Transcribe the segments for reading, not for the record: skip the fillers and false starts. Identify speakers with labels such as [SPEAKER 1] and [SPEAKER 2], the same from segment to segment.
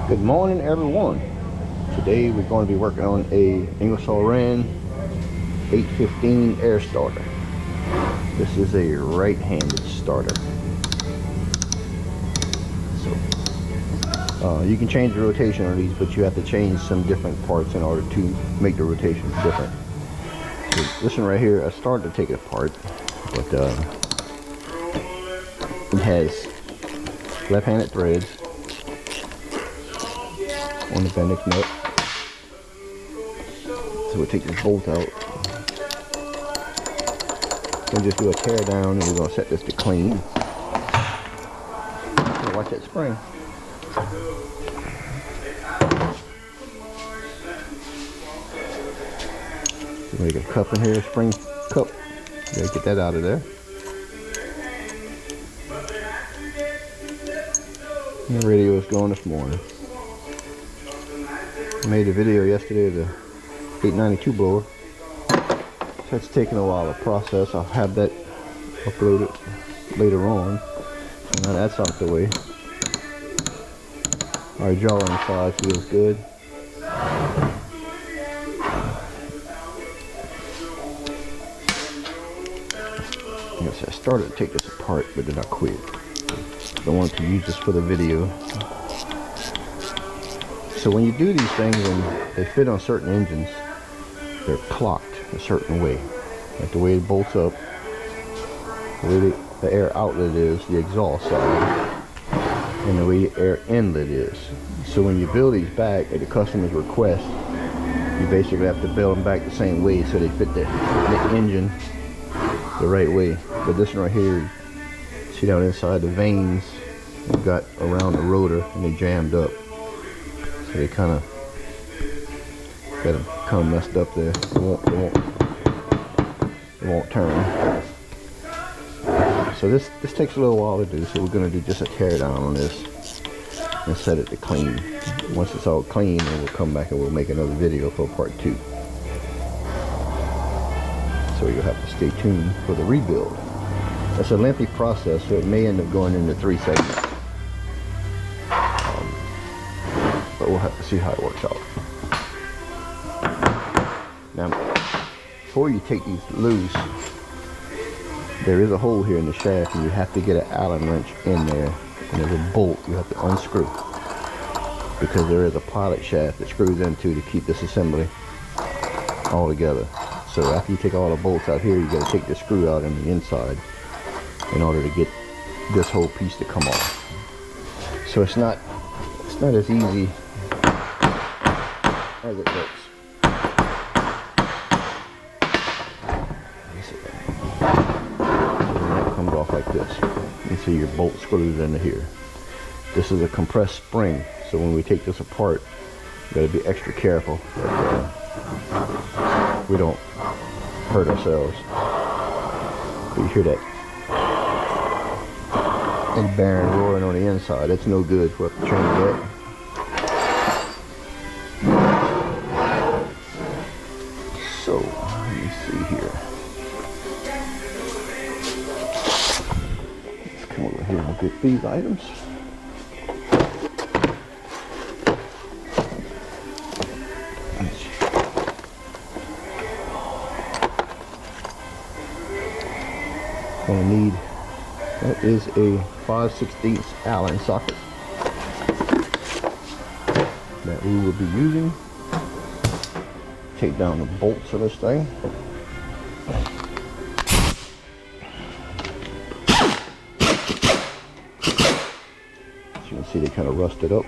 [SPEAKER 1] Good morning, everyone. Today we're going to be working on a Ingersoll Rand 815 air starter. This is a right-handed starter. So you can change the rotation on these, but you have to change some different parts in order to make the rotation different. So this one right here, I started to take it apart, but it has left-handed threads on the Bendix nut. So we'll take this bolt out. We'll just do a tear down and we're going to set this to clean. Watch that spring. So make a cup in here, a spring cup. Gotta get that out of there. And the radio is going this morning. I made a video yesterday of the 892 blower. So it's taken a while to process. I'll have that uploaded later on. So now that's out the way. Our jaw inside feels good. Yes, I started to take this apart, but then I quit. I wanted to use this for the video. So when you do these things and they fit on certain engines, they're clocked a certain way. Like the way it bolts up, the way the air outlet is, the exhaust side, and the way the air inlet is. So when you build these back at the customer's request, you basically have to build them back the same way so they fit the engine the right way. But this one right here, see down inside the vanes, we've got around the rotor and they jammed up. So they kind of got them kind of messed up there. It won't turn. So this takes a little while to do. So we're going to do just a tear down on this and set it to clean. Once it's all clean, then we'll come back and we'll make another video for part 2. So you'll have to stay tuned for the rebuild. It's a lengthy process, so it may end up going into 3 segments. But we'll have to see how it works out. Now, before you take these loose, there is a hole here in the shaft, and you have to get an Allen wrench in there, and there's a bolt you have to unscrew, because there is a pilot shaft that screws into to keep this assembly all together. So after you take all the bolts out here, you got to take the screw out on the inside in order to get this whole piece to come off. So it's not as easy as it looks. That comes off like this. You see your bolt screws into here. This is a compressed spring, so when we take this apart, you got to be extra careful that we don't hurt ourselves. But you hear that bearing roaring on the inside. That's no good for the train to So, let me see here. Let's come over here and look at these items. Gonna need, that is a 5/16 Allen socket that we will be using. Take down the bolts of this thing. As you can see, they kind of rusted up.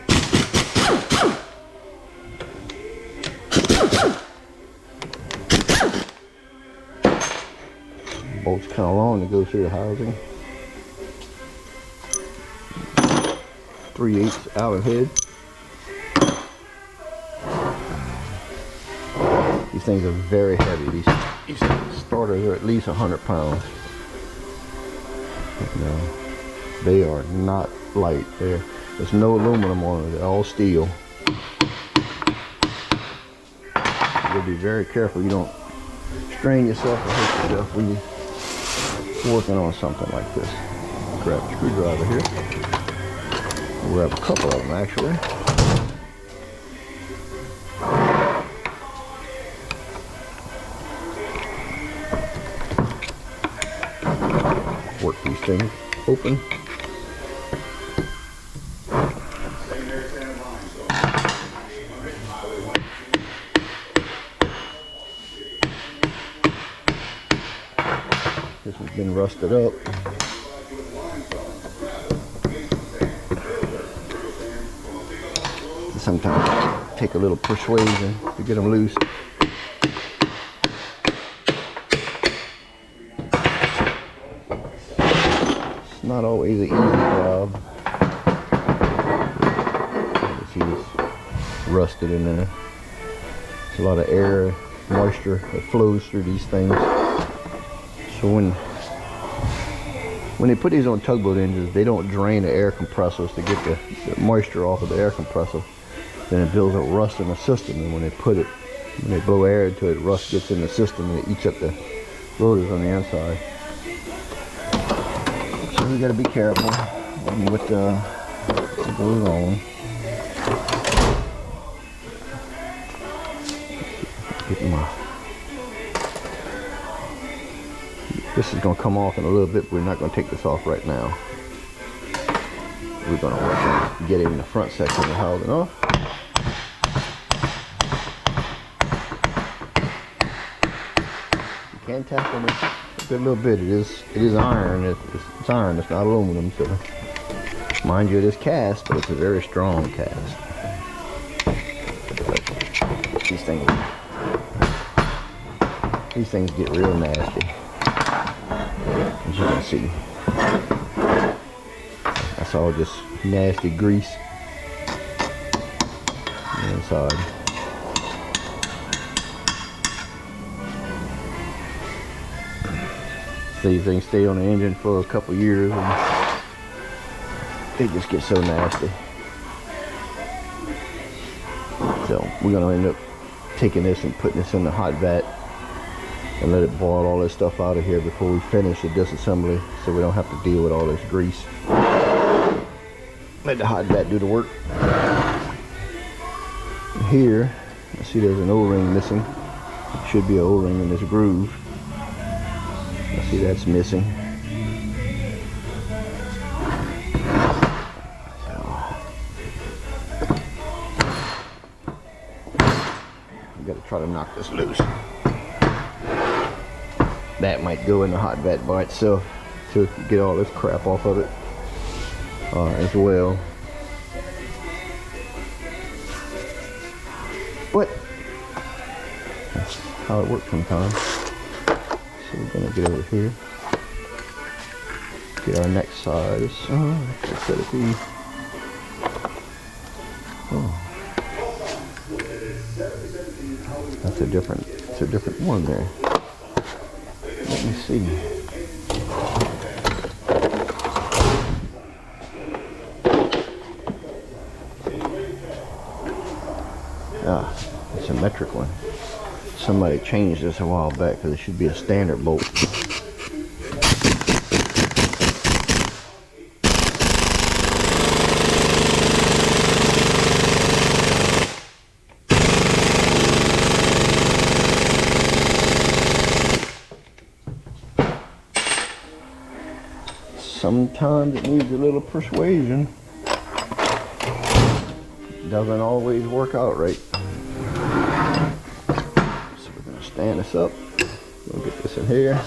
[SPEAKER 1] Bolts kind of long to go through the housing. 3/8 Allen head. These things are very heavy. These starters are at least 100 pounds. No, they are not light. There's no aluminum on them. They're all steel. You'll be very careful you don't strain yourself or hurt yourself when you're working on something like this. Grab a screwdriver here. We'll grab a couple of them actually. thing open. This has been rusted up. Sometimes take a little persuasion to get them loose. It's not always an easy job. You see it's rusted in there. There's a lot of air, moisture that flows through these things. So when they put these on tugboat engines, they don't drain the air compressors to get the moisture off of the air compressor. Then it builds up rust in the system, and when they blow air into it, rust gets in the system and it eats up the rotors on the inside. So we got to be careful with what goes on. This is going to come off in a little bit, but we're not going to take this off right now. We're going to work on getting in the front section and holding off. You can tap on it a little bit. It is iron. It's iron. It's not aluminum. So mind you, it is cast, but it's a very strong cast. But these things get real nasty. As you can see, that's all just nasty grease on the inside. These things stay on the engine for a couple years and they just get so nasty. So we're going to end up taking this and putting this in the hot vat and let it boil all this stuff out of here before we finish the disassembly, so we don't have to deal with all this grease. Let the hot vat do the work. Here, I see there's an O-ring missing. It should be an O-ring in this groove. I see that's missing. We got to try to knock this loose. That might go in the hot vat by itself to get all this crap off of it as well. But that's how it works sometimes. So we're gonna get over here, get our next size. It's gotta be. Oh, that's a different. It's a different one there. Let me see. It's a metric one. Somebody changed this a while back because it should be a standard bolt. Sometimes it needs a little persuasion. Doesn't always work out right. So we're going to stand this up. We'll get this in here.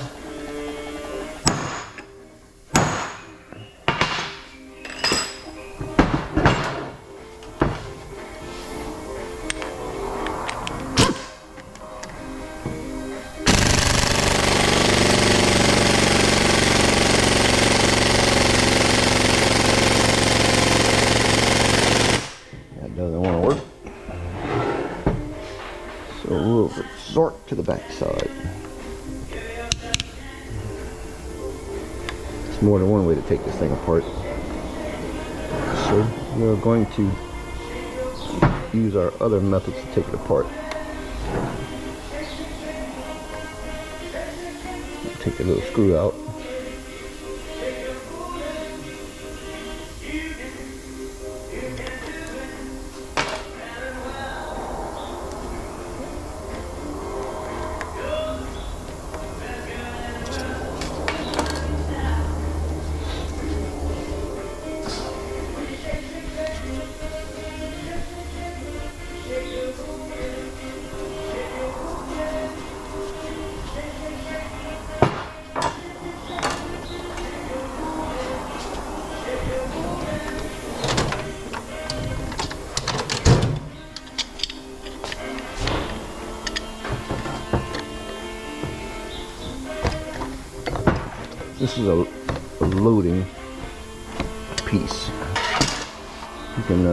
[SPEAKER 1] So we'll resort to the back side. There's more than one way to take this thing apart. So we're going to use our other methods to take it apart. Take the little screw out. This is a loading piece. You can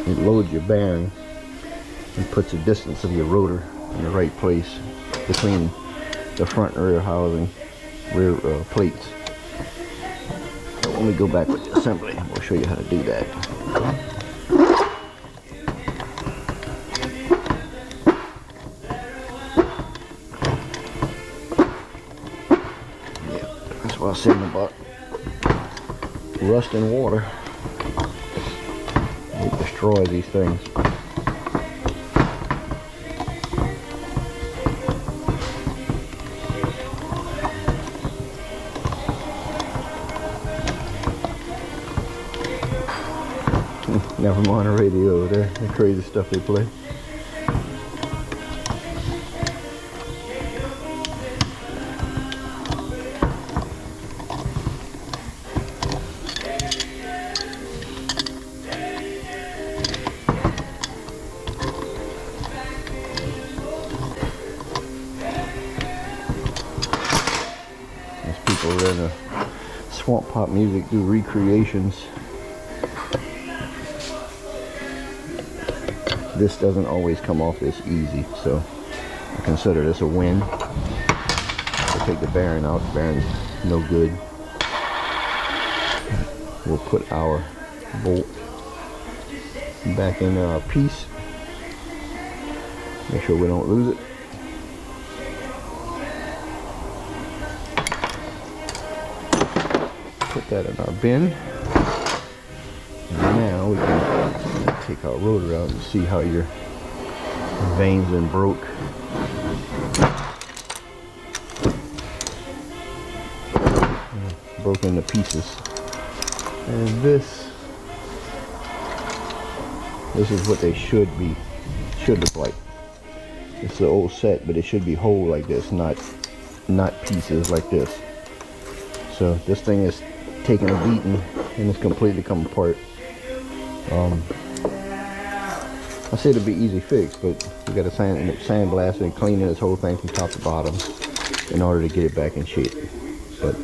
[SPEAKER 1] it loads your bearing and puts the distance of your rotor in the right place between the front and rear housing, rear plates. So when we go back with the assembly, we'll show you how to do that. Yeah, that's what I was saying about rust and water. It destroys these things. Never mind the radio, the crazy stuff they play. There's people that in swamp pop music do recreations. This doesn't always come off this easy, so I consider this a win. We'll take the bearing out. The bearing's no good. We'll put our bolt back in our piece. Make sure we don't lose it. Put that in our bin. And now we can take our rotor out and see how your vane's been broke. Broke into pieces. And this is what they should look like. It's the old set, but it should be whole like this, not pieces like this. So this thing is taking a beating and it's completely come apart. I say it'll be easy fix, but we got to sandblast and cleaning this whole thing from top to bottom in order to get it back in shape. But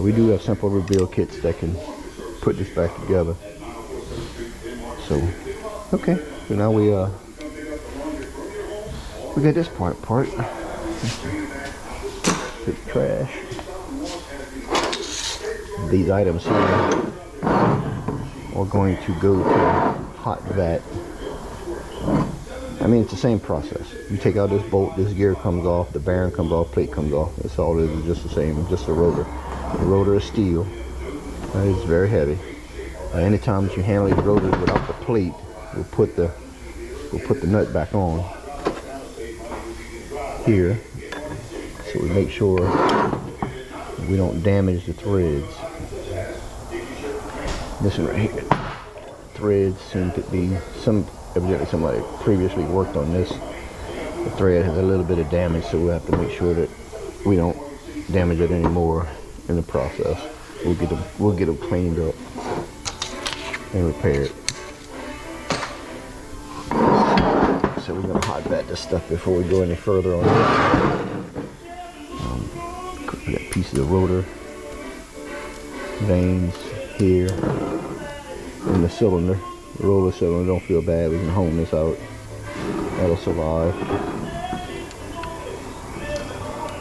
[SPEAKER 1] we do have simple rebuild kits that can put this back together. So okay, so now we got this part apart. The trash. These items here are going to go to hot vat. I mean, it's the same process. You take out this bolt, this gear comes off, the bearing comes off, plate comes off. That's all it is, just the same, just the rotor. The rotor is steel. It's very heavy. Anytime that you handle these rotors without the plate, we'll put the nut back on here, so we make sure we don't damage the threads. This one right here, threads seem to be evidently somebody previously worked on this. The thread has a little bit of damage, so we'll have to make sure that we don't damage it anymore in the process. We'll get them cleaned up and repaired. So we're gonna hot vat this stuff before we go any further on this. We got pieces of rotor, vanes here in the cylinder. The roller cylinder, don't feel bad, we can hone this out. That'll survive.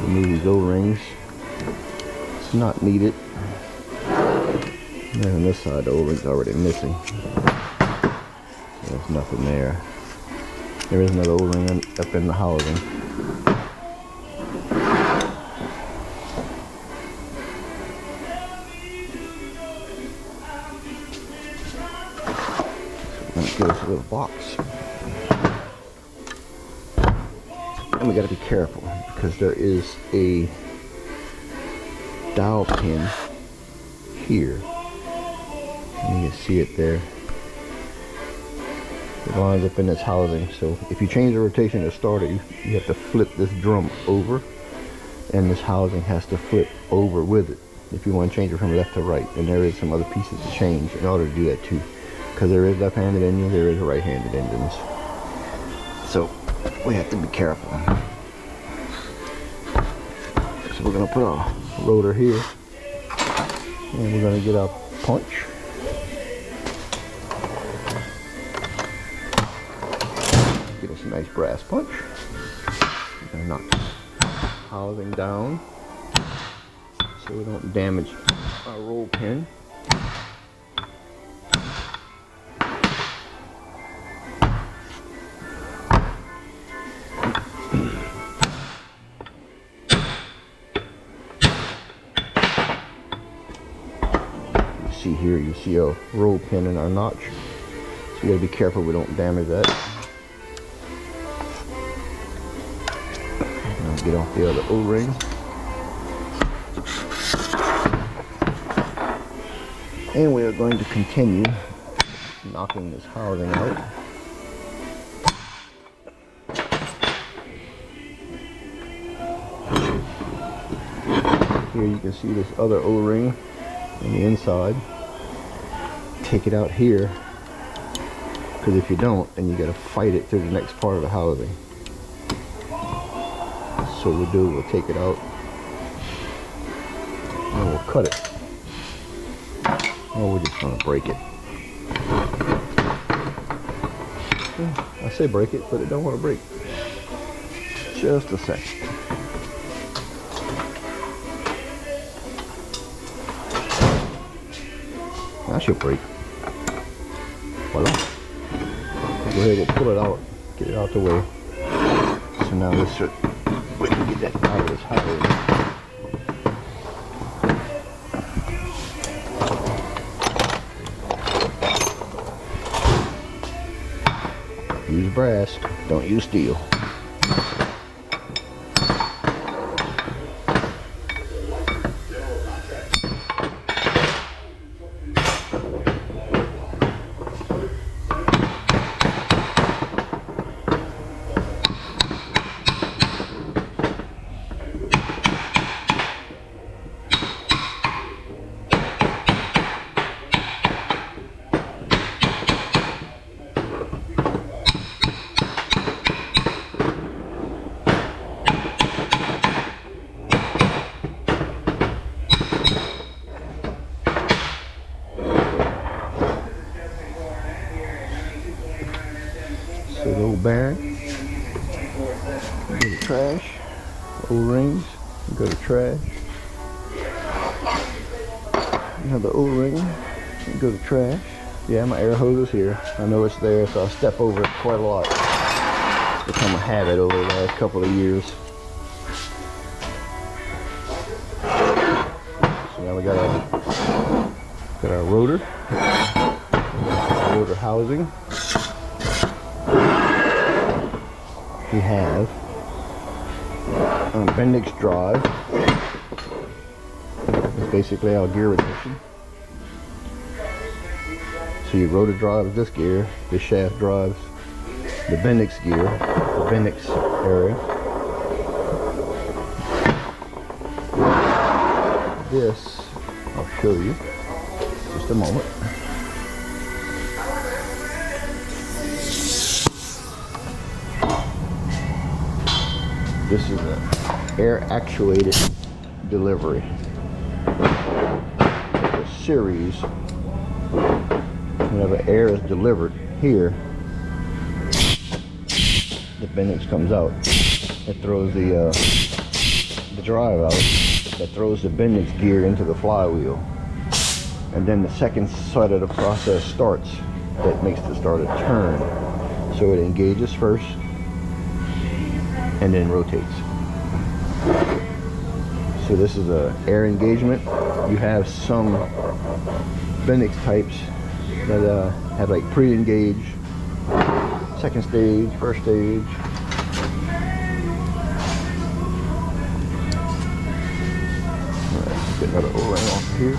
[SPEAKER 1] Remove these O-rings. It's not needed. And on this side, the O-ring's already missing. There's nothing there. There is another O-ring up in the housing. Get us a little box. And we got to be careful because there is a dowel pin here. And you can see it there. It lines up in this housing. So if you change the rotation to start it, you have to flip this drum over, and this housing has to flip over with it if you want to change it from left to right. And there is some other pieces to change in order to do that too. Because there is left-handed engines, there is right-handed engines. So we have to be careful. So we're going to put our rotor here, and we're going to get our punch. Get us a nice brass punch. We're going to knock this housing down so we don't damage our roll pin. See here, you see a roll pin in our notch, so we gotta be careful we don't damage that. Now get off the other O-ring, and we are going to continue knocking this housing out. Here you can see this other O-ring on the inside. Take it out here, because if you don't, then you got to fight it through the next part of the housing. So we'll take it out and we'll cut it. Oh, we're just going to break it. I say break it, but it don't want to break. Just a second. That should break. Voila. Go ahead and pull it out, get it out the way. So now this should, we can get that out of this housing. Use brass, don't use steel. So the old bearing, go to trash, O-rings, go to trash. Another O-ring, go to trash. Yeah, my air hose is here. I know it's there, so I step over it quite a lot. It's become a habit over the last couple of years. So now we got our rotor, rotor housing. We have a Bendix drive. It's basically our gear reduction. So your rotor drives this gear, this shaft drives the Bendix gear, the Bendix area. This, I'll show you just a moment. This is an air actuated delivery. A series. Whenever air is delivered here, the Bendix comes out. It throws the drive out. That throws the Bendix gear into the flywheel. And then the second side of the process starts. That makes the starter turn. So it engages first and then rotates. So this is a air engagement. You have some Bendix types that have like pre-engage, second stage, first stage. Alright, get another O-ring off here.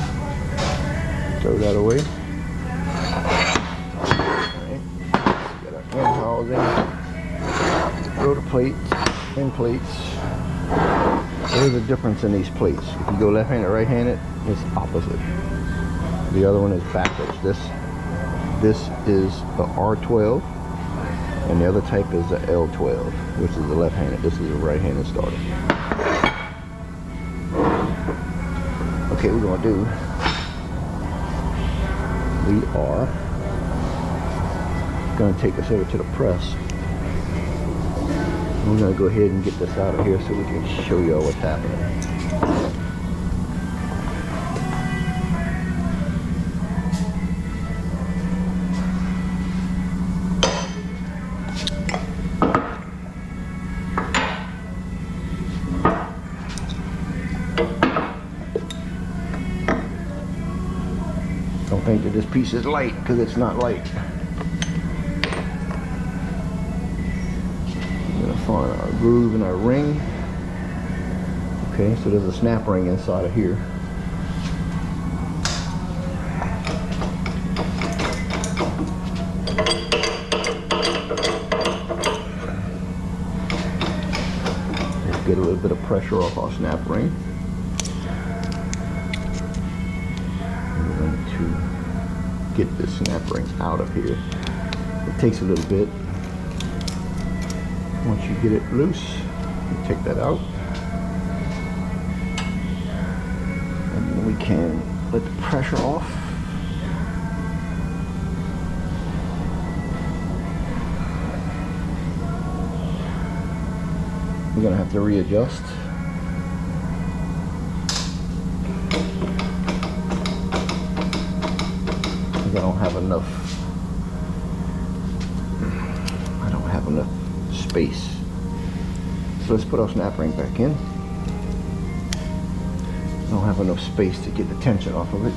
[SPEAKER 1] Throw that away. Alright, got our end housing, rotor plates, end plates. There's a difference in these plates. If you go left-handed, right-handed, it's opposite. The other one is backwards. This is the R12, and the other type is the L12, which is the left-handed. This is the right-handed starter. Okay, we're gonna do, we are gonna take this over to the press. We're gonna go ahead and get this out of here so we can show y'all what's happening. Don't think that this piece is light, because it's not light. I'm gonna find our groove in our ring. Okay, so there's a snap ring inside of here. Let's get a little bit of pressure off our snap ring. Get this snap ring out of here. It takes a little bit. Once you get it loose, you take that out. And then we can let the pressure off. We're gonna have to readjust. I don't have enough space. So let's put our snap ring back in. I don't have enough space to get the tension off of it.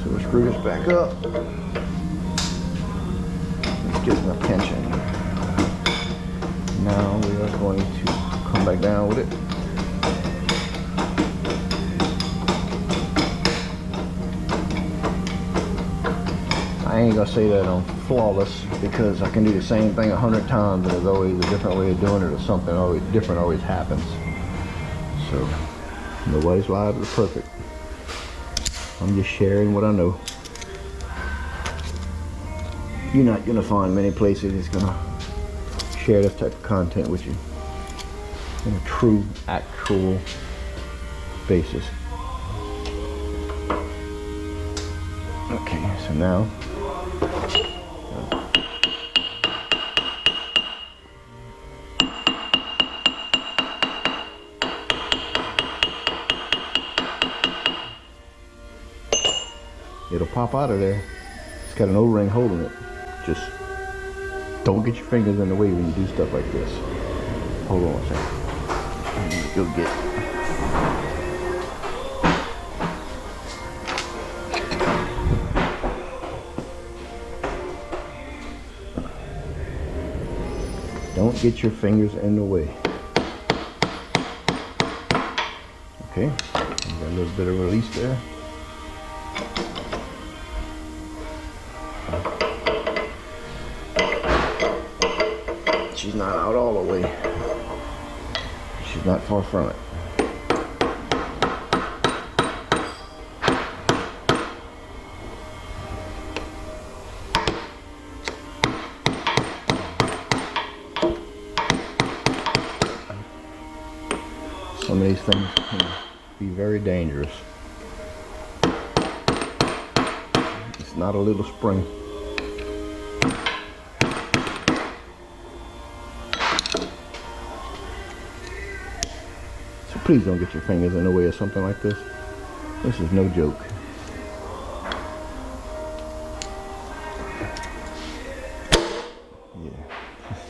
[SPEAKER 1] So we'll screw this back up. Let's get enough tension. Now we are going to come back down with it. I ain't gonna say that I'm flawless, because I can do the same thing 100 times and there's always a different way of doing it, or something always different always happens. So nobody's lives are perfect. I'm just sharing what I know. You're not gonna find many places that's gonna share this type of content with you on a true, actual basis. Okay, so now it'll pop out of there. It's got an O-ring holding it. Just don't get your fingers in the way when you do stuff like this. Hold on a second. I need to go get it. Don't get your fingers in the way. Okay, got a little bit of release there. She's not out all the way. She's not far from it. Some of these things can be very dangerous. It's not a little spring. So please don't get your fingers in the way of something like this. This is no joke. Yeah,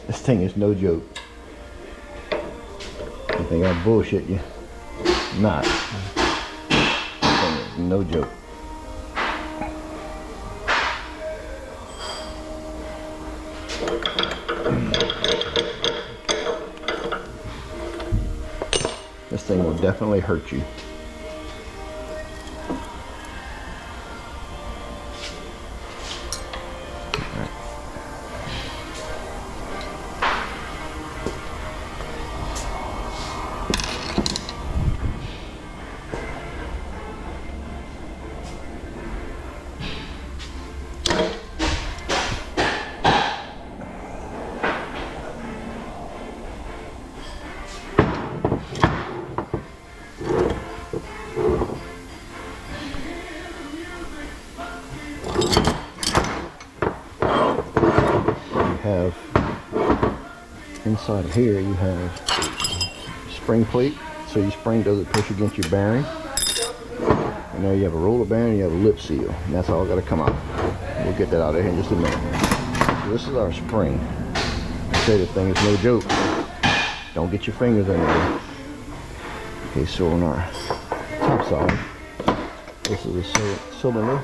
[SPEAKER 1] this thing is no joke. I think I bullshit you. Not. This thing is no joke. This thing will definitely hurt you. inside of here you have a spring plate, so your spring doesn't push against your bearing. And now you have a roller bearing, you have a lip seal, and that's all got to come out. We'll get that out of here in just a minute. So this is our spring. I say this thing is no joke. Don't get your fingers in there. Okay, so on our top side, this is a cylinder.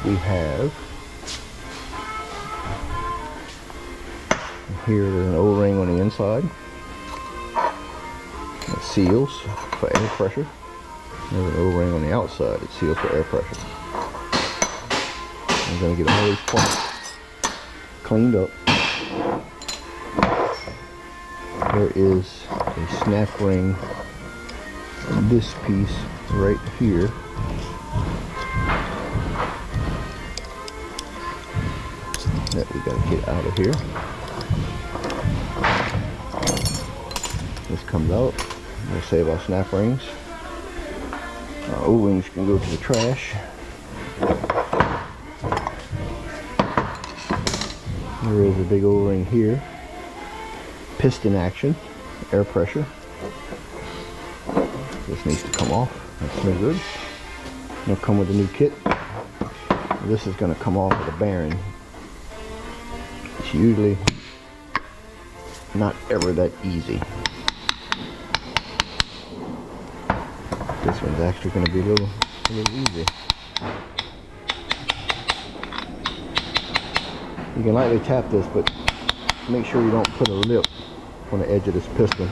[SPEAKER 1] We have here there's an O-ring on the inside. It seals for air pressure. There's an O-ring on the outside. It seals for air pressure. I'm going to get all these parts cleaned up. There is a snap ring, this piece right here. That we got to get out of here. This comes out. We'll save our snap rings. Our O-rings can go to the trash. There is a big O-ring here. Piston action, air pressure. This needs to come off. That's no good. It'll come with a new kit. This is going to come off with a bearing. It's usually not ever that easy. This one's actually going to be a little easy. You can lightly tap this, but make sure you don't put a lip on the edge of this piston,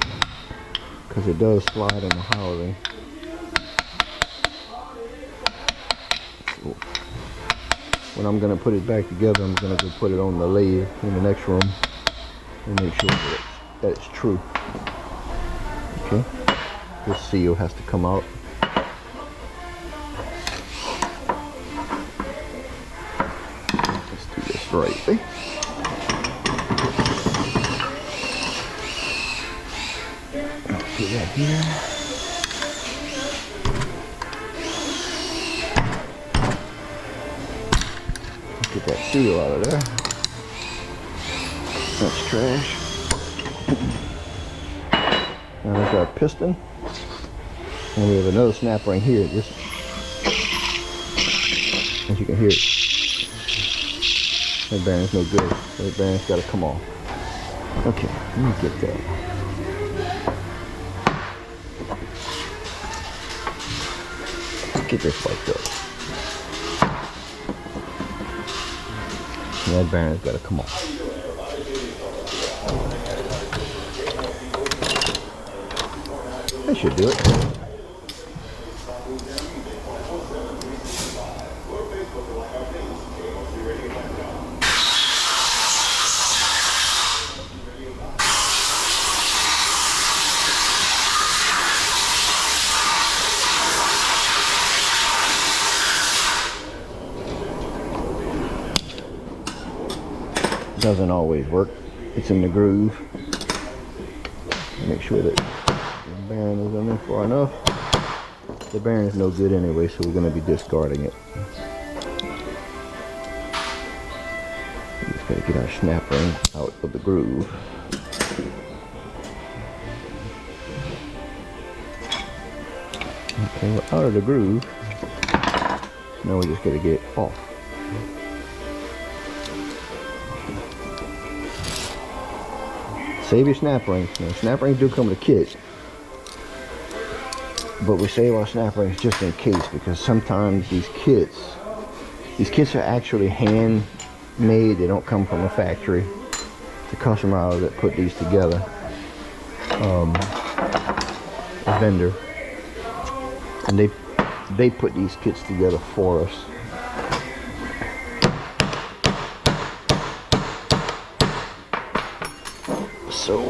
[SPEAKER 1] because it does slide on the housing. So when I'm going to put it back together, I'm going to go put it on the lathe in the next room and make sure that it's true. Okay, this seal has to come out. Let's do this right. Put that here. Get that seal out of there. That's trash. Now there's our piston. And we have another snap ring here. Just as you can hear it. That bearing's no good. That bearing's got to come off. Okay, let me get that. Get this spiked up. And that bearing's got to come off. That should do it. Doesn't always work. It's in the groove. Make sure that the bearing is in there far enough. The bearing is no good anyway, so we're going to be discarding it. We just got to get our snap ring out of the groove. Okay, we're out of the groove. Now we just got to get it off. Save your snap rings. Now, snap rings do come with a kit, but we save our snap rings just in case, because sometimes these kits are actually handmade. They don't come from a factory. It's a customer that put these together, a vendor, and they put these kits together for us. So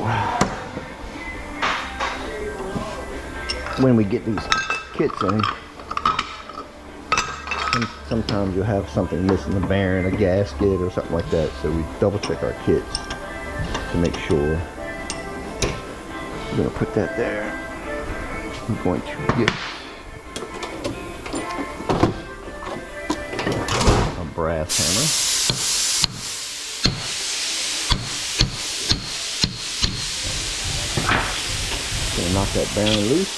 [SPEAKER 1] when we get these kits in, sometimes you'll have something missing, a bearing, a gasket, or something like that. So we double check our kits to make sure. I'm going to put that there. I'm going to get a brass hammer. knock that bearing loose.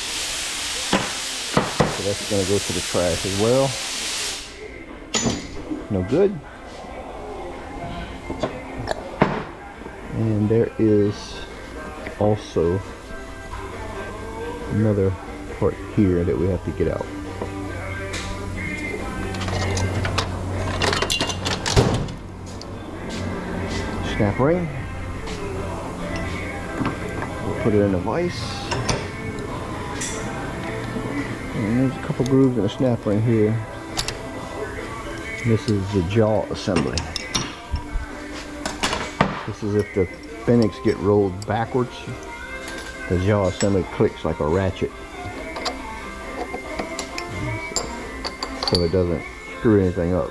[SPEAKER 1] So that's going to go to the trash as well. No good. And there is also another part here that we have to get out. Snap ring. We'll put it in a vise. And there's a couple grooves in the snap ring here. This is the jaw assembly. This is if the Bendix get rolled backwards, the jaw assembly clicks like a ratchet. So it doesn't screw anything up.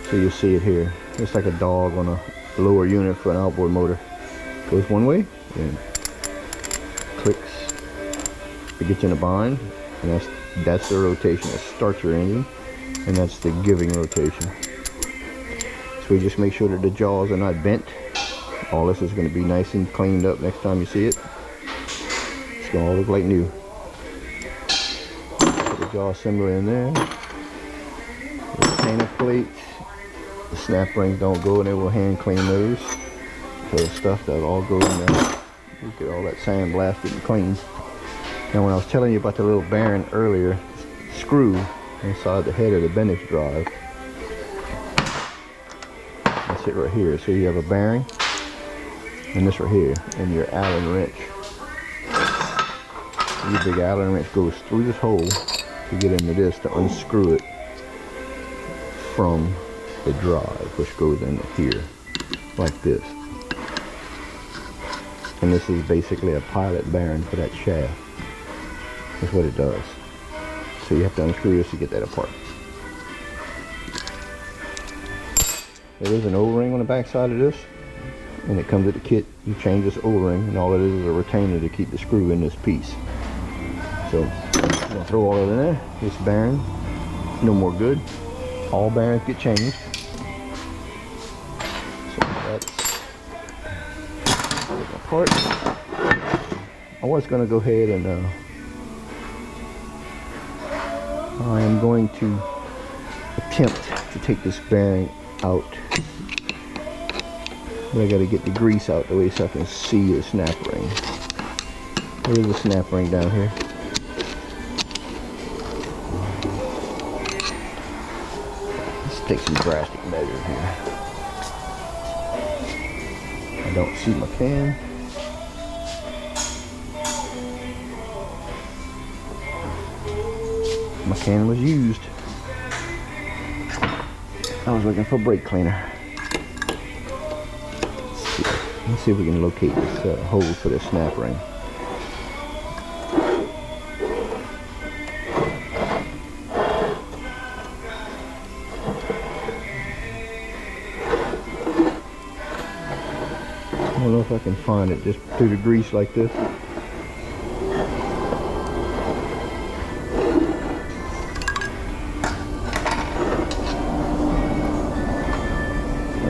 [SPEAKER 1] So you see it here. It's like a dog on a lower unit for an outboard motor. Goes one way and clicks to get you in a bind, and that's the rotation that starts your engine, and that's the giving rotation. So we just make sure that the jaws are not bent. All this is going to be nice and cleaned up next time you see it. It's going to all look like new. Put the jaw assembly in there. The retainer plate. The snap rings don't go in there. We'll hand clean those. So the stuff that'll all go in there. You get all that sand blasted and clean. Now when I was telling you about the little bearing earlier, screw inside the head of the Bendix drive. That's it right here. So you have a bearing. And this right here, and your Allen wrench. Your big Allen wrench goes through this hole to get into this to unscrew it from the drive, which goes in here, like this. And this is basically a pilot bearing for that shaft. That's what it does. So you have to unscrew this to get that apart. There is an O-ring on the back side of this. And it comes with the kit. You change this O-ring, and all it is a retainer to keep the screw in this piece. So I'm gonna throw all of it in there. This bearing, no more good. All bearings get changed. So that's apart. I was gonna go ahead and I am going to attempt to take this bearing out. But I gotta get the grease out the way so I can see the snap ring. There is a snap ring down here. Let's take some drastic measures here. I don't see my can. My can was used. I was looking for brake cleaner. Let's see if we can locate this hole for the snap ring. I don't know if I can find it just through the grease like this.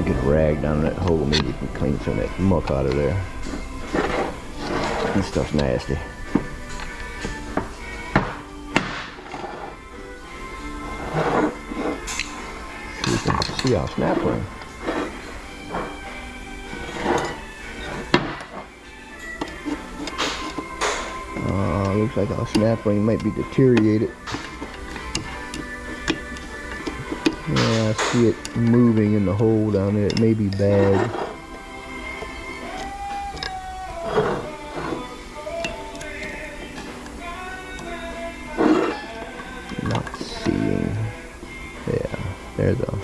[SPEAKER 1] Get a rag down in that hole, maybe you can clean some of that muck out of there. This stuff's nasty. So you can see our snap ring. Looks like our snap ring might be deteriorated. Yeah, I see it moving in the hole down there. It may be bad. Not seeing. Yeah, there's a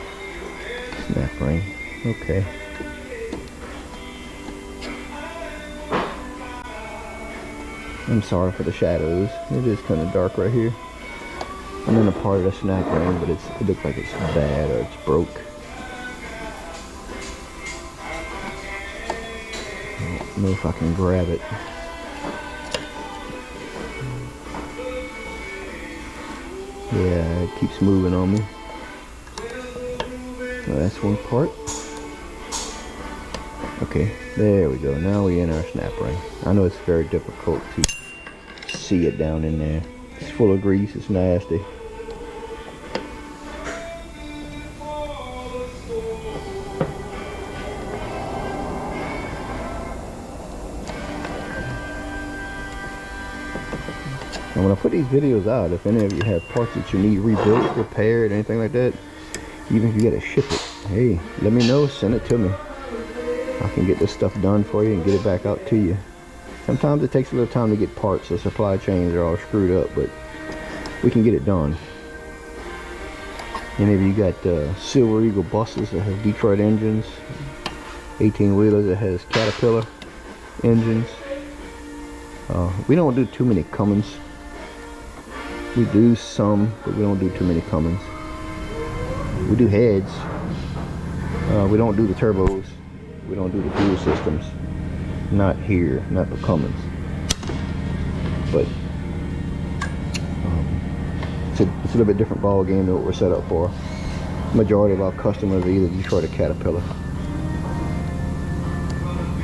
[SPEAKER 1] snap ring. Okay. I'm sorry for the shadows. It is kind of dark right here. I'm in a part of the snap ring, but it looks like it's bad or it's broke. I don't know if I can grab it. Yeah, it keeps moving on me. So that's one part. Okay, there we go. Now we're in our snap ring. I know it's very difficult to see it down in there. It's full of grease, it's nasty. And when I put these videos out, if any of you have parts that you need rebuilt, repaired, anything like that, even if you gotta ship it, hey, let me know, send it to me. I can get this stuff done for you and get it back out to you. Sometimes it takes a little time to get parts. The supply chains are all screwed up, but we can get it done. Any of you got Silver Eagle buses that have Detroit engines, 18-wheelers that has Caterpillar engines. We don't do too many Cummins. We do some, but we don't do too many Cummins. We do heads. We don't do the turbos. We don't do the fuel systems. Not here, not the Cummins. But it's a little bit different ball game than what we're set up for. Majority of our customers are either Detroit or Caterpillar.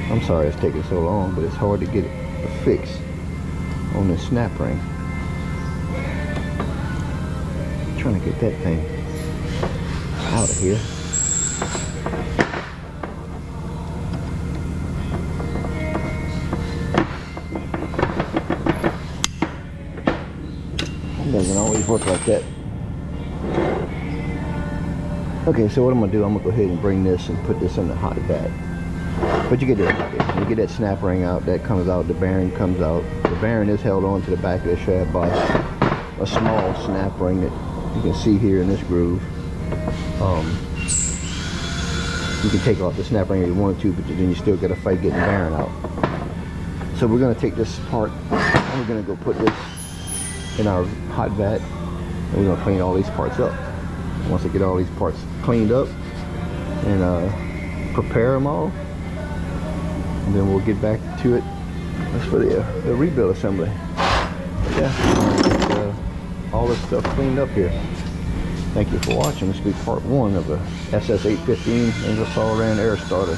[SPEAKER 1] I'm sorry it's taking so long, but it's hard to get a fix on this snap ring. I'm trying to get that thing out of here. It doesn't always work like that. Okay, so what I'm gonna do, I'm gonna go ahead and bring this and put this in the hot vat. But you get that, you get that snap ring out, that comes out, the bearing comes out. The bearing is held on to the back of the shaft by a small snap ring that you can see here in this groove. You can take off the snap ring if you wanted to, but then you still got to fight getting the bearing out. So we're gonna take this apart and we're gonna go put this in our hot vat and we're gonna clean all these parts up. Once I get all these parts cleaned up and prepare them all, and then we'll get back to it. That's for the rebuild assembly. But yeah, all this stuff cleaned up here. Thank you for watching. This will be part 1 of a SS815 Ingersoll Rand air starter.